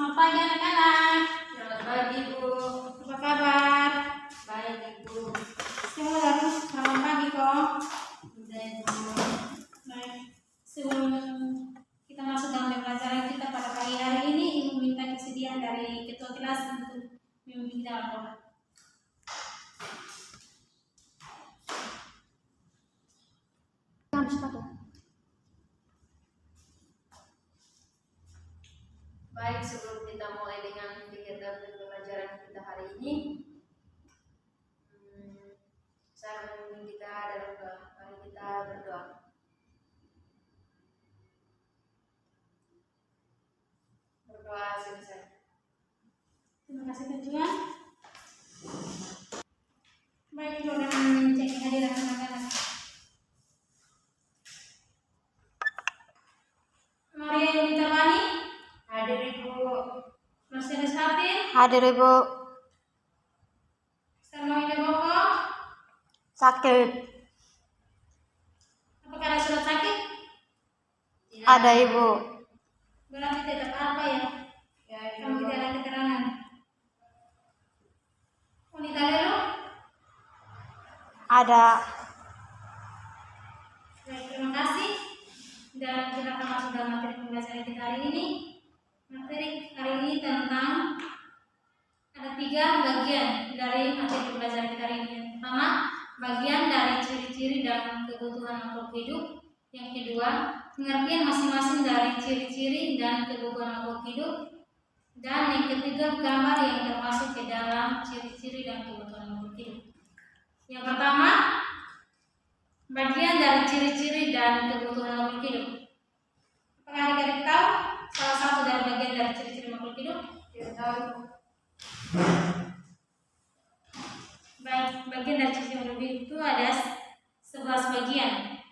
Selamat pagi anak-anak. Selamat pagi, Bu. Apa kabar? Baik, Ibu. Semua harus selamat pagi kok. Baik, Bu. Baik. Sebelum kita masuk dalam pembelajaran kita pada pagi hari ini, Ibu minta kesediaan dari ketua kelas untuk memimpin dalam doa. Baik, sebelum kita mulai dengan kegiatan pembelajaran kita hari ini, saya memimpin kita dalam doa. Mari kita berdoa. Berdoa selesai. Terima kasih Tuhan. Baik, Ibu akan cek kehadiran anak-anak. Maria Yunita Bani, Hadir, Ibu. Mercedes Hatin, Hadir Ibu. Salma Ida Boko. Sakit. Apakah ada surat sakit? Ada Ibu. Berarti tidak apa ya? Ya, Kamu Ibu. tidak ada keterangan. Wanita Lelo? Ada. Baik, terima kasih. Dan kita akan masuk dalam materi pembelajaran kita hari ini. Materi hari ini tentang ada 3 bagian dari materi pembelajaran kita hari ini. Yang pertama, bagian dari ciri-ciri dan kebutuhan makhluk hidup. Yang kedua, pengertian masing-masing dari ciri-ciri dan kebutuhan makhluk hidup. Dan yang ketiga, gambar yang termasuk ke dalam ciri-ciri dan kebutuhan makhluk hidup. Yang pertama, bagian dari ciri-ciri dan kebutuhan makhluk hidup. Apakah adik-adik tahu salah satu dari bagian dari ciri-ciri makhluk hidup? Tidak tahu. Baik, bagian dari ciri-ciri makhluk hidup itu ada 11 bagian.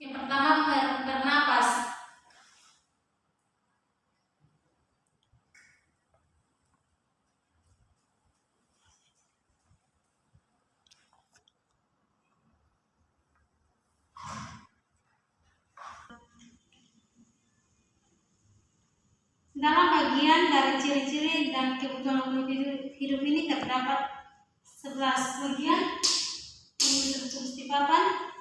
Yang pertama, bernapas. Dalam bagian dari ciri-ciri dan kebutuhan makhluk hidup ini terdapat 11 bagian yang tertulis di papan.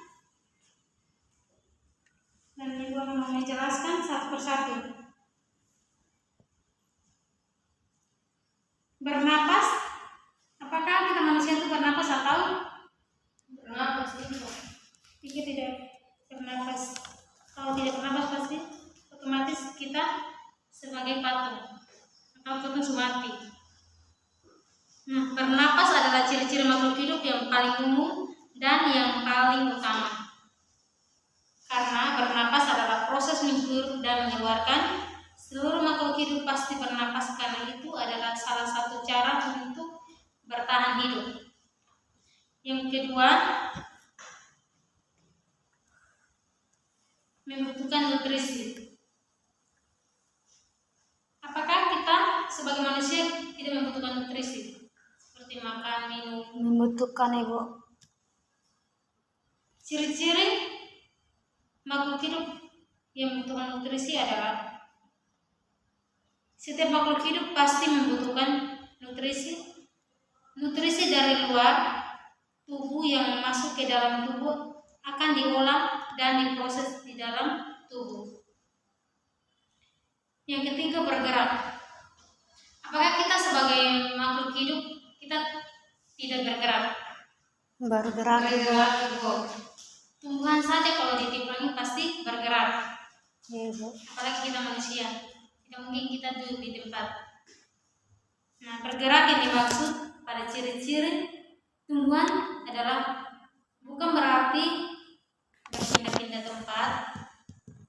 Dan Ibu akan menjelaskan satu persatu. Bernapas. Apakah kita manusia itu bernapas atau Bernapas, Ibu. kita tidak bernapas? Kalau tidak bernapas pasti otomatis kita sebagai patung atau patung mati. Bernapas adalah ciri-ciri makhluk hidup yang paling umum dan yang paling utama. Karena bernapas adalah proses menghirup dan mengeluarkan. Seluruh makhluk hidup pasti bernapas karena itu adalah salah satu cara untuk bertahan hidup. Yang kedua, membutuhkan nutrisi. Apakah kita sebagai manusia tidak membutuhkan nutrisi? Seperti makan, minum. Membutuhkan Ibu. Ciri-ciri makhluk hidup yang membutuhkan nutrisi adalah setiap makhluk hidup pasti membutuhkan nutrisi. Nutrisi dari luar tubuh yang masuk ke dalam tubuh akan diolah dan diproses di dalam tubuh. Yang ketiga, bergerak. Apakah kita sebagai makhluk hidup kita tidak bergerak? Bergerak Ibu. Bergerak, Ibu. Tumbuhan saja kalau ditipangi pasti bergerak. Ibu. Apalagi kita manusia, tidak mungkin kita duduk di tempat. Nah, bergerak yang dimaksud pada ciri-ciri tumbuhan adalah bukan berarti berpindah-pindah tempat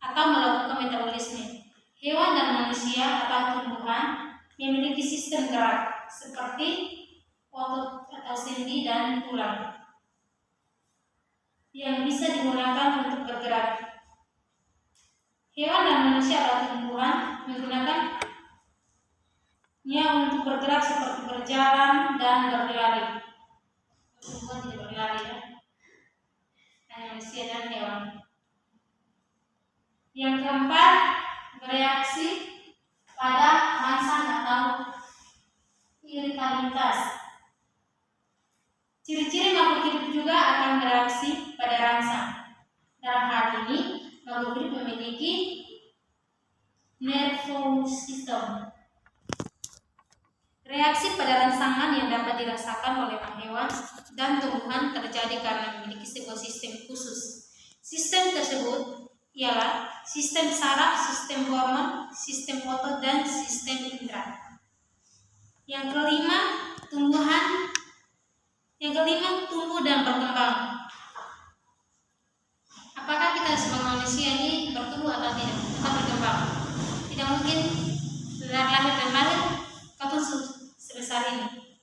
atau melakukan metabolisme. Hewan dan manusia atau tumbuhan memiliki sistem gerak seperti otot atau sendi dan tulang yang bisa digunakan untuk bergerak. Hewan dan manusia atau tumbuhan menggunakannya untuk bergerak seperti berjalan dan berlari. Tumbuhan tidak berlari ya, hanya manusia dan hewan. Yang keempat, bereaksi pada rangsang atau iritabilitas. Ciri-ciri makhluk hidup juga akan bereaksi pada rangsang. Dalam hal ini, makhluk hidup memiliki nervous system. Reaksi pada rangsangan yang dapat dirasakan oleh hewan dan tumbuhan terjadi karena memiliki sebuah sistem khusus. Sistem tersebut ialah sistem saraf, sistem hormon, sistem otot, dan sistem indera. Yang kelima, tumbuh dan berkembang. Apakah kita sebagai manusia ini bertumbuh atau tidak? Kita berkembang. Tidak mungkin lahir dan lahir kapan sebesar ini.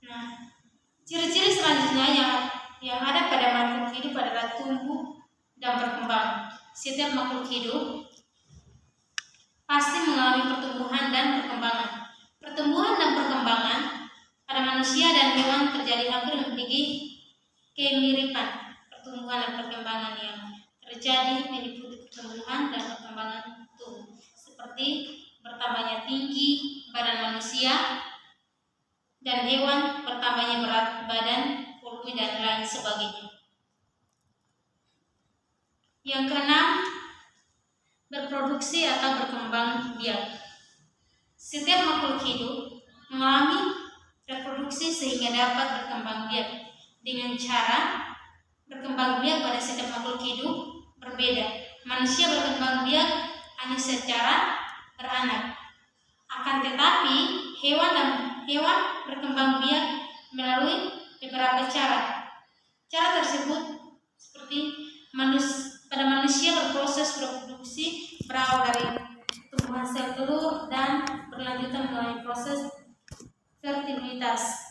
Nah, ciri-ciri selanjutnya yang ada pada makhluk hidup adalah tumbuh dan berkembang. Setiap makhluk hidup pasti mengalami pertumbuhan dan perkembangan. Pertumbuhan dan perkembangan pada manusia dan hewan terjadi hampir memiliki kemiripan. Pertumbuhan dan perkembangan yang terjadi meliputi pertumbuhan dan perkembangan tubuh, seperti bertambahnya tinggi badan manusia dan hewan, bertambahnya berat badan, volume, dan lain sebagainya. Yang keenam, berproduksi atau berkembang biak. Setiap makhluk hidup mengalami reproduksi sehingga dapat berkembang biak. Dengan cara berkembang biak pada setiap makhluk hidup berbeda. Manusia berkembang biak hanya secara beranak. Akan tetapi hewan berkembang biak melalui beberapa cara. Cara tersebut seperti pada manusia berproses reproduksi berawal dari tumbuhan sel telur dan berlanjutan melalui proses fertilitas.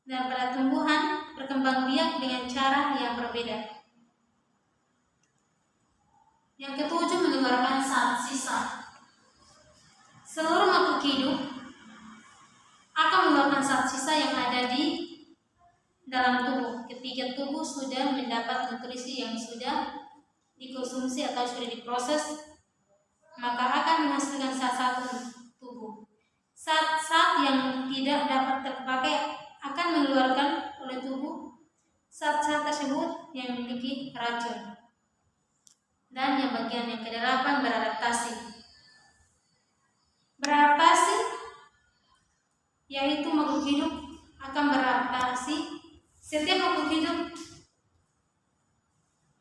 Dan pada tumbuhan berkembang biak dengan cara yang berbeda. Yang ketujuh, mengeluarkan zat sisa. Seluruh makhluk hidup akan mengeluarkan zat sisa yang ada di dalam tubuh. Ketika tubuh sudah mendapat nutrisi yang sudah dikonsumsi atau sudah diproses, maka akan menghasilkan zat-zat tubuh. Zat-zat yang tidak dapat terpakai akan mengeluarkan oleh tubuh zat-zat tersebut yang memiliki racun. Dan yang bagian yang ke-8, beradaptasi. Beradaptasi yaitu makhluk hidup akan beradaptasi. Setiap makhluk hidup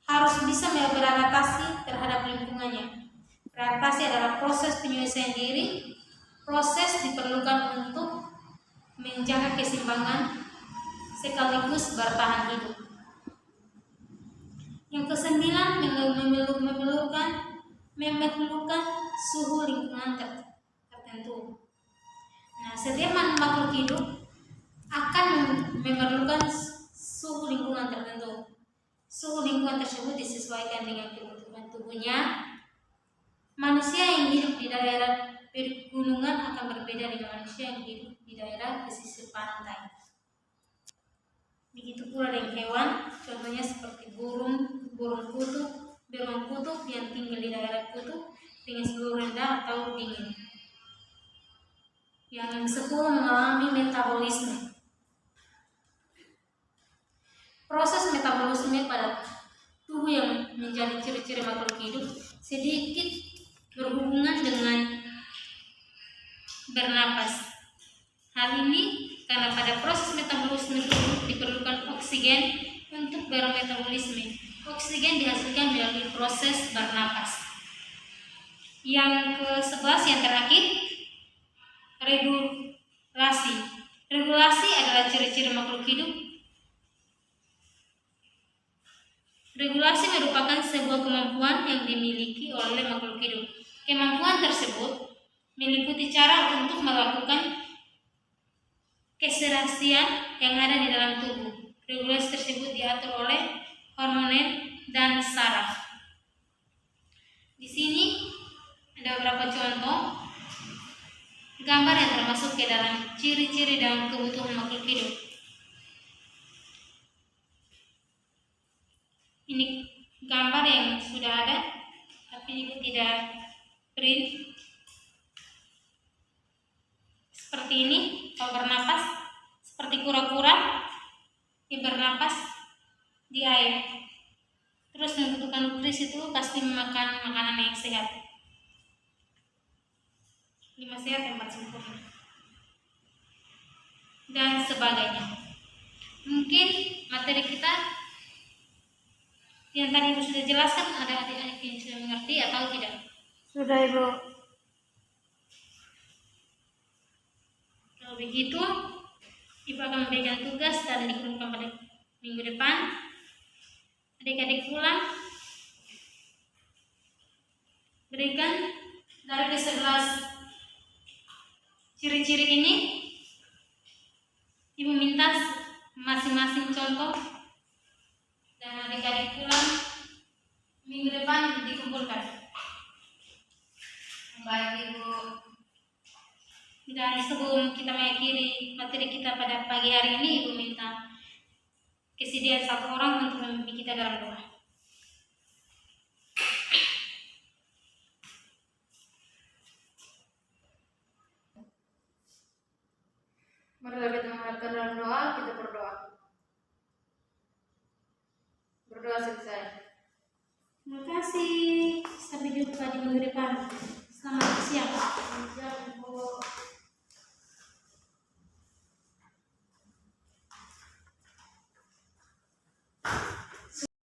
harus bisa beradaptasi terhadap lingkungannya. Beradaptasi adalah proses penyelesaian diri. Proses diperlukan untuk menjaga keseimbangan sekaligus bertahan hidup. Yang kesembilan, memerlukan suhu lingkungan tertentu. Nah, setiap makhluk hidup akan memerlukan suhu lingkungan tertentu. Suhu lingkungan tersebut disesuaikan dengan kebutuhan tubuhnya. Manusia yang hidup di daerah pegunungan akan berbeda dengan manusia yang hidup di daerah pesisir pantai. Begitu pula dengan hewan, contohnya seperti beruang kutub yang tinggal di daerah kutub dengan suhu rendah atau dingin. Yang ke-10, mengalami metabolisme. Proses metabolisme pada tubuh yang menjadi ciri-ciri makhluk hidup sedikit berhubungan dengan bernapas. Hal ini karena pada proses metabolisme tubuh diperlukan oksigen untuk bermetabolisme. Oksigen dihasilkan melalui proses bernapas. Yang ke-11, yang terakhir, regulasi. Regulasi adalah ciri-ciri makhluk hidup. Regulasi merupakan sebuah kemampuan yang dimiliki oleh makhluk hidup. Kemampuan tersebut meliputi cara untuk melakukan keserasian yang ada di dalam tubuh. Regulasi tersebut diatur oleh hormon dan saraf. Di sini ada beberapa contoh gambar yang termasuk ke dalam ciri-ciri dan kebutuhan makhluk hidup. Ini gambar yang sudah ada, tapi Ibu tidak print. Seperti ini, kalau bernapas seperti kura-kura yang bernapas di air. Terus membutuhkan nutrisi itu pasti memakan makanan yang sehat. 5 sehat yang 4 sempurna. Dan sebagainya. Mungkin materi kita yang tadi Ibu sudah jelaskan, ada adik-adik yang sudah mengerti atau tidak? Sudah, Ibu. Kalau begitu, Ibu akan memberikan tugas dan dikirimkan pada minggu depan. Adik-adik pulang, berikan dari ke-11 ciri-ciri ini. Ibu minta masing-masing contoh, dan adik-adik pulang minggu depan dikumpulkan. Baik Ibu. Dan sebelum kita mengakhiri materi kita pada pagi hari ini, Ibu minta kesediaan satu orang untuk memimpin kita dalam doa. Marilah kita menghadapkan dalam doa, kita berdoa. Berdoa selesai. Terima kasih. Sampai jumpa di minggu depan. Selamat siang.